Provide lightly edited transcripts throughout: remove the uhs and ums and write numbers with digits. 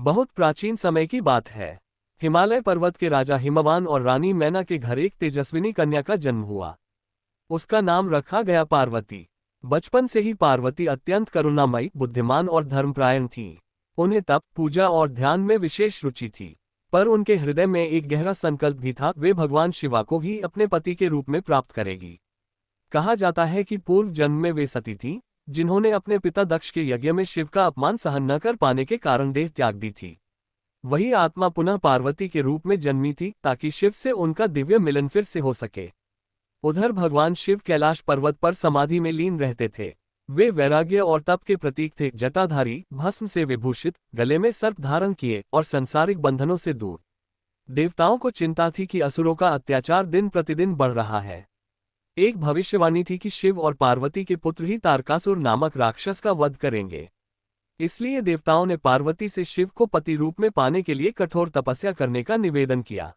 बहुत प्राचीन समय की बात है। हिमालय पर्वत के राजा हिमवान और रानी मैना के घर एक तेजस्विनी कन्या का जन्म हुआ। उसका नाम रखा गया पार्वती। बचपन से ही पार्वती अत्यंत करुणामयी, बुद्धिमान और धर्मपरायण थीं। उन्हें तप, पूजा और ध्यान में विशेष रुचि थी। पर उनके हृदय में एक गहरा संकल्प भी था, वे भगवान शिवा को ही अपने पति के रूप में प्राप्त करेगी। कहा जाता है कि पूर्व जन्म में वे सती थीं, जिन्होंने अपने पिता दक्ष के यज्ञ में शिव का अपमान सहन न कर पाने के कारण देह त्याग दी थी। वही आत्मा पुनः पार्वती के रूप में जन्मी थी, ताकि शिव से उनका दिव्य मिलन फिर से हो सके। उधर भगवान शिव कैलाश पर्वत पर समाधि में लीन रहते थे। वे वैराग्य और तप के प्रतीक थे, जटाधारी, भस्म से विभूषित, गले में सर्प धारण किए और संसारिक बंधनों से दूर। देवताओं को चिंता थी कि असुरों का अत्याचार दिन प्रतिदिन बढ़ रहा है। एक भविष्यवाणी थी कि शिव और पार्वती के पुत्र ही तारकासुर नामक राक्षस का वध करेंगे। इसलिए देवताओं ने पार्वती से शिव को पति रूप में पाने के लिए कठोर तपस्या करने का निवेदन किया।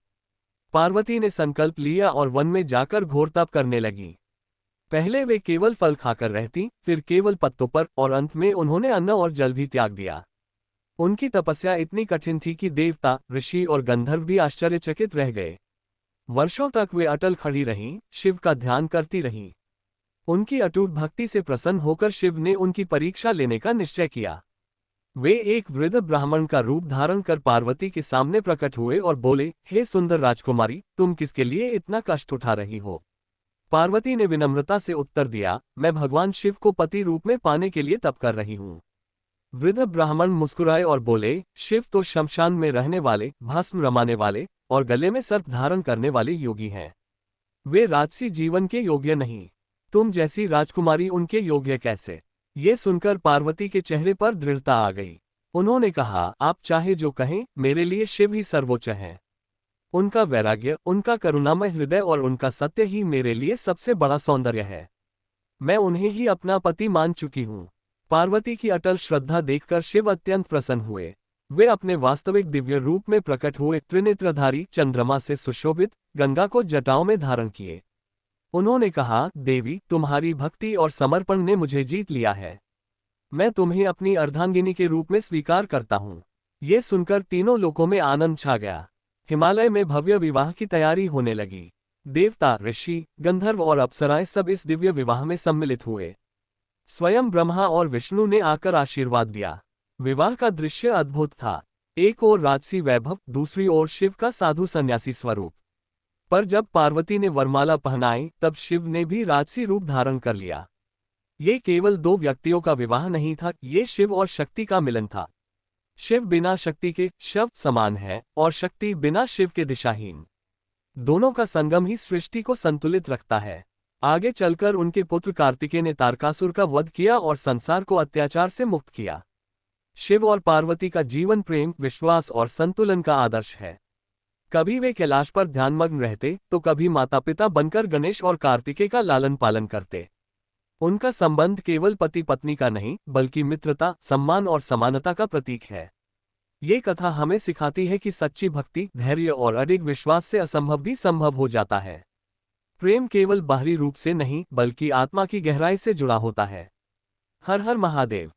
पार्वती ने संकल्प लिया और वन में जाकर घोर तप करने लगी। पहले वे केवल फल खाकर रहती, फिर केवल पत्तों पर, और अंत में उन्होंने अन्न और जल भी त्याग दिया। उनकी तपस्या इतनी कठिन थी कि देवता, ऋषि और गंधर्व भी आश्चर्यचकित रह गए। वर्षों तक वे अटल खड़ी रहीं, शिव का ध्यान करती रहीं। उनकी अटूट भक्ति से प्रसन्न होकर शिव ने उनकी परीक्षा लेने का निश्चय किया। वे एक वृद्ध ब्राह्मण का रूप धारण कर पार्वती के सामने प्रकट हुए और बोले, हे सुंदर राजकुमारी, तुम किसके लिए इतना कष्ट उठा रही हो? पार्वती ने विनम्रता से उत्तर दिया, मैं भगवान शिव को पति रूप में पाने के लिए तप कर रही हूँ। वृद्ध ब्राह्मण मुस्कुराए और बोले, शिव तो शमशान में रहने वाले, भस्म रमाने वाले और गले में सर्प धारण करने वाले योगी हैं। वे राजसी जीवन के योग्य नहीं। तुम जैसी राजकुमारी उनके योग्य कैसे? ये सुनकर पार्वती के चेहरे पर दृढ़ता आ गई। उन्होंने कहा, आप चाहे जो कहें, मेरे लिए शिव ही सर्वोच्च हैं। उनका वैराग्य, उनका करुणामय हृदय और उनका सत्य ही मेरे लिए सबसे बड़ा सौंदर्य है। मैं उन्हें ही अपना पति मान चुकी हूँ। पार्वती की अटल श्रद्धा देखकर शिव अत्यंत प्रसन्न हुए। वे अपने वास्तविक दिव्य रूप में प्रकट हुए, त्रिनेत्रधारी, चंद्रमा से सुशोभित, गंगा को जटाओं में धारण किए। उन्होंने कहा, देवी, तुम्हारी भक्ति और समर्पण ने मुझे जीत लिया है। मैं तुम्हें अपनी अर्धांगिनी के रूप में स्वीकार करता हूँ। ये सुनकर तीनों लोकों में आनंद छा गया। हिमालय में भव्य विवाह की तैयारी होने लगी। देवता, ऋषि, गंधर्व और अप्सराएं सब इस दिव्य विवाह में सम्मिलित हुए। स्वयं ब्रह्मा और विष्णु ने आकर आशीर्वाद दिया। विवाह का दृश्य अद्भुत था। एक ओर राजसी वैभव, दूसरी ओर शिव का साधु सन्यासी स्वरूप। पर जब पार्वती ने वरमाला पहनाई, तब शिव ने भी राजसी रूप धारण कर लिया। ये केवल दो व्यक्तियों का विवाह नहीं था, ये शिव और शक्ति का मिलन था। शिव बिना शक्ति के शव समान है और शक्ति बिना शिव के दिशाहीन। दोनों का संगम ही सृष्टि को संतुलित रखता है। आगे चलकर उनके पुत्र कार्तिकेय ने तारकासुर का वध किया और संसार को अत्याचार से मुक्त किया। शिव और पार्वती का जीवन प्रेम, विश्वास और संतुलन का आदर्श है। कभी वे कैलाश पर ध्यानमग्न रहते, तो कभी माता पिता बनकर गणेश और कार्तिकेय का लालन पालन करते। उनका संबंध केवल पति पत्नी का नहीं, बल्कि मित्रता, सम्मान और समानता का प्रतीक है। ये कथा हमें सिखाती है कि सच्ची भक्ति, धैर्य और अडिग विश्वास से असंभव भी संभव हो जाता है। प्रेम केवल बाहरी रूप से नहीं, बल्कि आत्मा की गहराई से जुड़ा होता है। हर हर महादेव।